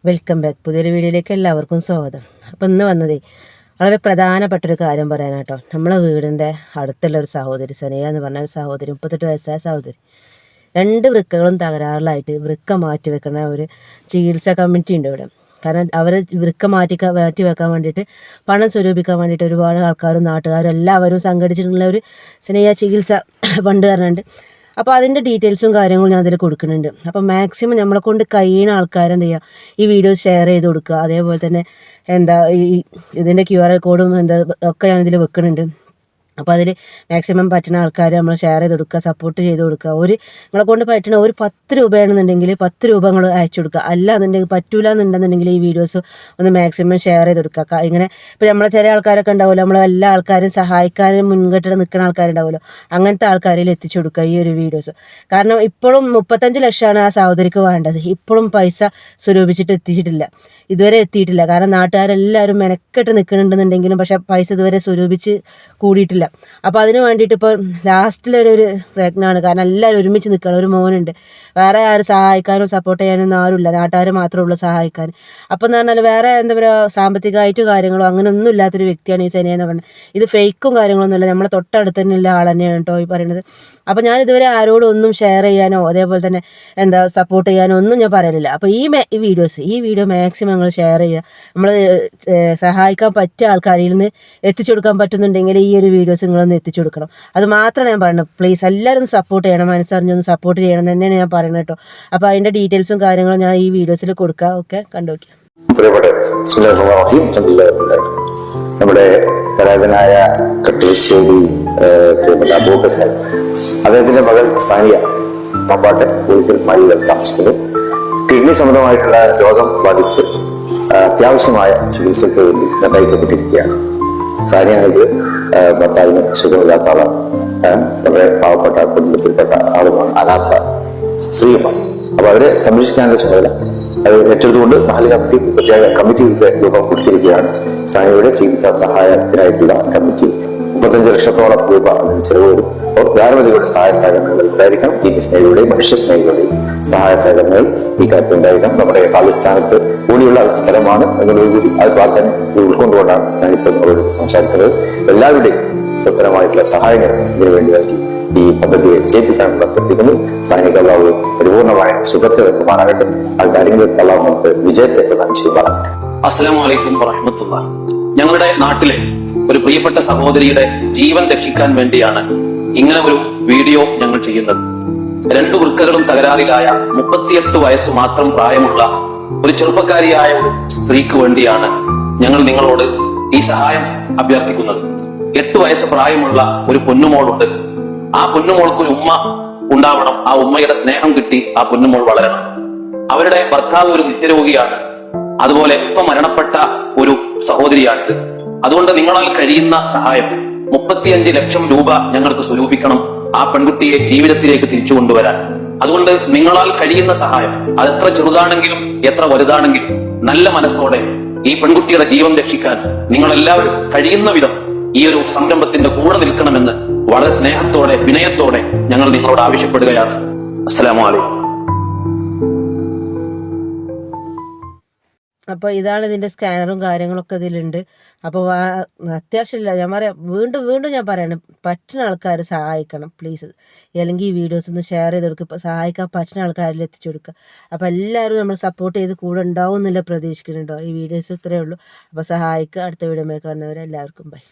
Welcome back. പുതിയൊരു വീഡിയോയിലേക്ക് എല്ലാവർക്കും സ്വാഗതം. അപ്പോൾ ഇന്ന് വന്നതേ വളരെ പ്രധാനപ്പെട്ടൊരു കാര്യം പറയാനാട്ടോ. നമ്മളെ വീടിൻ്റെ അടുത്തുള്ള ഒരു സഹോദരി സനിയ എന്ന് പറഞ്ഞ ഒരു സഹോദരി, 38 വയസ്സായ സഹോദരി, 2 വൃക്കകളും തകരാറിലായിട്ട് വൃക്ക മാറ്റി വെക്കുന്ന ഒരു ചികിത്സാ കമ്മിറ്റി ഉണ്ട് ഇവിടെ. കാരണം അവർ വൃക്ക മാറ്റി വെക്കാൻ വേണ്ടിയിട്ട് പണം സ്വരൂപിക്കാൻ വേണ്ടിയിട്ട് ഒരുപാട് ആൾക്കാരും നാട്ടുകാരും എല്ലാവരും സംഘടിച്ചിട്ടുള്ള ഒരു സനിയ ചികിത്സ ഫണ്ട് പറഞ്ഞിട്ടുണ്ട്. അപ്പോൾ അതിൻ്റെ ഡീറ്റെയിൽസും കാര്യങ്ങളും ഞാൻ അതിൽ കൊടുക്കുന്നുണ്ട്. അപ്പോൾ മാക്സിമം നമ്മളെ കൊണ്ട് കഴിയുന്ന ആൾക്കാരെന്ത് ചെയ്യുക, ഈ വീഡിയോ ഷെയർ ചെയ്ത് കൊടുക്കുക. അതേപോലെ തന്നെ ഇതിൻ്റെ QR കോഡും ഒക്കെ ഞാൻ ഇതിൽ വെക്കുന്നുണ്ട്. അപ്പോൾ അതിൽ മാക്സിമം പറ്റുന്ന ആൾക്കാർ നമ്മൾ ഷെയർ ചെയ്ത് കൊടുക്കുക, സപ്പോർട്ട് ചെയ്ത് കൊടുക്കുക. നിങ്ങളെ കൊണ്ട് പറ്റുന്ന ഒരു 10 രൂപയാണെന്നുണ്ടെങ്കിൽ 10 രൂപ നിങ്ങൾ അയച്ചു കൊടുക്കുക. അല്ലാന്നുണ്ടെങ്കിൽ പറ്റൂല എന്നുണ്ടെന്നുണ്ടെങ്കിൽ ഈ വീഡിയോസ് ഒന്ന് മാക്സിമം ഷെയർ ചെയ്ത് കൊടുക്കുക. ഇങ്ങനെ ഇപ്പോൾ നമ്മളെ ചില ആൾക്കാരൊക്കെ ഉണ്ടാവുമല്ലോ, നമ്മളെ എല്ലാ ആൾക്കാരും സഹായിക്കാനും മുൻകെട്ടിട്ട് നിൽക്കുന്ന ആൾക്കാരുണ്ടാവുമല്ലോ, അങ്ങനത്തെ ആൾക്കാരിൽ എത്തിച്ചു കൊടുക്കുക ഈ ഒരു വീഡിയോസ്. കാരണം ഇപ്പോഴും 35 ലക്ഷമാണ് ആ സഹോദരിക്ക് വേണ്ടത്. ഇപ്പോഴും പൈസ സ്വരൂപിച്ചിട്ട് എത്തിച്ചിട്ടില്ല, ഇതുവരെ എത്തിയിട്ടില്ല. കാരണം നാട്ടുകാരെല്ലാവരും മെനക്കെട്ട് നിൽക്കുന്നുണ്ടെന്നുണ്ടെങ്കിലും പക്ഷേ പൈസ ഇതുവരെ സ്വരൂപിച്ച് കൂടിയിട്ടില്ല. അപ്പോൾ അതിന് വേണ്ടിയിട്ട് ഇപ്പോൾ ലാസ്റ്റിലൊരു പ്രയത്നമാണ്. കാരണം എല്ലാവരും ഒരുമിച്ച് നിൽക്കണം. ഒരു മോനുണ്ട്, വേറെ ആരും സഹായിക്കാനും സപ്പോർട്ട് ചെയ്യാനൊന്നും ആരുമില്ല, നാട്ടുകാർ മാത്രമേ ഉള്ളൂ സഹായിക്കാൻ. അപ്പോൾ എന്ന് പറഞ്ഞാൽ വേറെ എന്താ പറയുക, സാമ്പത്തികമായിട്ട് കാര്യങ്ങളോ അങ്ങനെ ഒന്നും ഇല്ലാത്തൊരു വ്യക്തിയാണ് ഈ സനിയ എന്ന് പറഞ്ഞത്. ഇത് ഫേക്കും കാര്യങ്ങളൊന്നുമില്ല, നമ്മളെ തൊട്ടടുത്ത് തന്നെയുള്ള ആൾ തന്നെയാണ് കേട്ടോ ഈ പറയുന്നത്. അപ്പോൾ ഞാൻ ഇതുവരെ ആരോടും ഒന്നും ഷെയർ ചെയ്യാനോ അതേപോലെ തന്നെ സപ്പോർട്ട് ചെയ്യാനോ ഒന്നും ഞാൻ പറയലില്ല. അപ്പോൾ ഈ വീഡിയോ മാക്സിമം നിങ്ങൾ ഷെയർ ചെയ്യുക. നമ്മൾ സഹായിക്കാൻ പറ്റിയ ആൾക്കാരിൽ നിന്ന് എത്തിച്ചു കൊടുക്കാൻ പറ്റുന്നുണ്ടെങ്കിൽ ഈ ഒരു വീഡിയോസ് നിങ്ങളൊന്ന് എത്തിച്ചു കൊടുക്കണം. അത് മാത്രമാണ് ഞാൻ പറയുന്നത്. പ്ലീസ് എല്ലാവരും സപ്പോർട്ട് ചെയ്യണം, മനസ്സറിഞ്ഞൊന്ന് സപ്പോർട്ട് ചെയ്യണം തന്നെയാണ് ഞാൻ പറയുന്നത് കേട്ടോ. അപ്പോൾ അതിൻ്റെ ഡീറ്റെയിൽസും കാര്യങ്ങളും ഞാൻ ഈ വീഡിയോസിൽ കൊടുക്കാം. ഓക്കെ, കണ്ടുനോക്കിയാൽ നമ്മുടെ പരാതനായ കട്ടിശ്ശേരി അദ്ദേഹത്തിന്റെ മകൾ സാനിയ പമ്പാട്ടെ ഒരിക്കൽ മഴയിൽ താമസിക്കുന്നു. കിഡ്നി സംബന്ധമായിട്ടുള്ള രോഗം ബാധിച്ച് അത്യാവശ്യമായ ചികിത്സയ്ക്ക് വേണ്ടി നിർണയിക്കപ്പെട്ടിരിക്കുകയാണ്. സാനിയക്ക് ഭർത്താവിന് സുഖമില്ലാത്ത ആളാണ്, വളരെ പാവപ്പെട്ട കുടുംബത്തിൽപ്പെട്ട ആളുമാണ്, അനാഥ സ്ത്രീയുമാണ്. അപ്പൊ അവരെ സംരക്ഷിക്കാനുള്ള ചുമതല അത് ഏറ്റെടുത്തുകൊണ്ട് മഹൽ കമ്മിറ്റി പ്രത്യേക കമ്മിറ്റിയുടെ രൂപം കൊടുത്തിരിക്കുകയാണ്. സാനിയയുടെ ചികിത്സാ സഹായത്തിനായിട്ടുള്ള കമ്മിറ്റി 35 ലക്ഷത്തോളം രൂപ അതിന് ചെലവ് വരും. അപ്പോൾ ധാരാളതിയുടെ സഹായ സഹകരണങ്ങൾ ഉണ്ടായിരിക്കണം. ഈ സ്നേഹികളുടെയും മനുഷ്യ സ്നേഹികളുടെയും സഹായ സഹകരണങ്ങൾ ഈ കാര്യത്തിൽ ഉണ്ടായിരിക്കണം. നമ്മുടെ പാകിസ്ഥാനത്ത് കൂടിയുള്ള സ്ഥലമാണ് എന്നുള്ളതുകൂടി അത് പ്രാധാന്യം ഉൾക്കൊണ്ടുകൊണ്ടാണ് ഞാനിപ്പോൾ അവരോട് സംസാരിക്കുന്നത്. എല്ലാവരുടെയും സത്വരമായിട്ടുള്ള സഹായങ്ങൾ ഇതിനു വേണ്ടി നൽകി ഈ പദ്ധതിയെ വിജയിപ്പിക്കാനുള്ള അഭ്യർത്ഥിക്കുന്നു. സൈനിക അള്ളാഹു പരിപൂർണമായ സുഖത്തെ വെക്കുമാറാകട്ടെ. ആ കാര്യങ്ങളിൽ അള്ളാഹു നമുക്ക് വിജയത്തെ പ്രദാനം ചെയ്യുമാറാകട്ടെ. അസ്സലാമു അലൈക്കും വറഹ്മത്തുള്ളാഹി. ഞങ്ങളുടെ നാട്ടിലെ ഒരു പ്രിയപ്പെട്ട സഹോദരിയുടെ ജീവൻ രക്ഷിക്കാൻ വേണ്ടിയാണ് ഇങ്ങനെ ഒരു വീഡിയോ ഞങ്ങൾ ചെയ്യുന്നത്. 2 വൃക്കകളും തകരാറിലായ 38 വയസ്സ് മാത്രം പ്രായമുള്ള ഒരു ചെറുപ്പക്കാരിയായ ഒരു സ്ത്രീക്ക് വേണ്ടിയാണ് ഞങ്ങൾ നിങ്ങളോട് ഈ സഹായം അഭ്യർത്ഥിക്കുന്നത്. 8 വയസ്സ് പ്രായമുള്ള ഒരു പൊന്നുമോളുണ്ട്. ആ പൊന്നുമോൾക്ക് ഒരു ഉമ്മ ഉണ്ടാവണം. ആ ഉമ്മയുടെ സ്നേഹം കിട്ടി ആ പൊന്നുമോൾ വളരണം. അവരുടെ ഭർത്താവ് ഒരു നിത്യരോഗിയാണ്. അതുപോലെ ഇപ്പൊ മരണപ്പെട്ട ഒരു സഹോദരിയാണിത്. അതുകൊണ്ട് നിങ്ങളാൽ കഴിയുന്ന സഹായം 35 ലക്ഷം രൂപ ഞങ്ങൾക്ക് സ്വരൂപിക്കണം ആ പെൺകുട്ടിയെ ജീവിതത്തിലേക്ക് തിരിച്ചു കൊണ്ടുവരാൻ. അതുകൊണ്ട് നിങ്ങളാൽ കഴിയുന്ന സഹായം അത് എത്ര ചെറുതാണെങ്കിലും എത്ര വലുതാണെങ്കിലും നല്ല മനസ്സോടെ ഈ പെൺകുട്ടിയുടെ ജീവൻ രക്ഷിക്കാൻ നിങ്ങളെല്ലാവരും കഴിയുന്ന വിധം ഈ ഒരു സംരംഭത്തിന്റെ കൂടെ നിൽക്കണമെന്ന് വളരെ സ്നേഹത്തോടെ വിനയത്തോടെ ഞങ്ങൾ നിങ്ങളോട് ആവശ്യപ്പെടുകയാണ്. അസ്സലാമു അലൈക്കും. അപ്പോൾ ഇതാണ് ഇതിൻ്റെ സ്കാനറും കാര്യങ്ങളൊക്കെ ഇതിലുണ്ട്. അപ്പോൾ അത്യാവശ്യമില്ല, ഞാൻ പറയാം, വീണ്ടും ഞാൻ പറയണം, പറ്റുന്ന ആൾക്കാർ സഹായിക്കണം പ്ലീസ്. അല്ലെങ്കിൽ ഈ വീഡിയോസ് ഒന്ന് ഷെയർ ചെയ്ത് കൊടുക്കുക, സഹായിക്കാൻ പറ്റുന്ന ആൾക്കാരിൽ എത്തിച്ചു കൊടുക്കുക. അപ്പോൾ എല്ലാവരും നമ്മൾ സപ്പോർട്ട് ചെയ്ത് കൂടെ ഉണ്ടാവും എന്നില്ല പ്രതീക്ഷിക്കുന്നുണ്ടോ. ഈ വീഡിയോസ് ഇത്രയേ ഉള്ളൂ. അപ്പോൾ സഹായിക്കുക. അടുത്ത വീഡിയോ കാണുന്നവരെ എല്ലാവർക്കും ബൈ.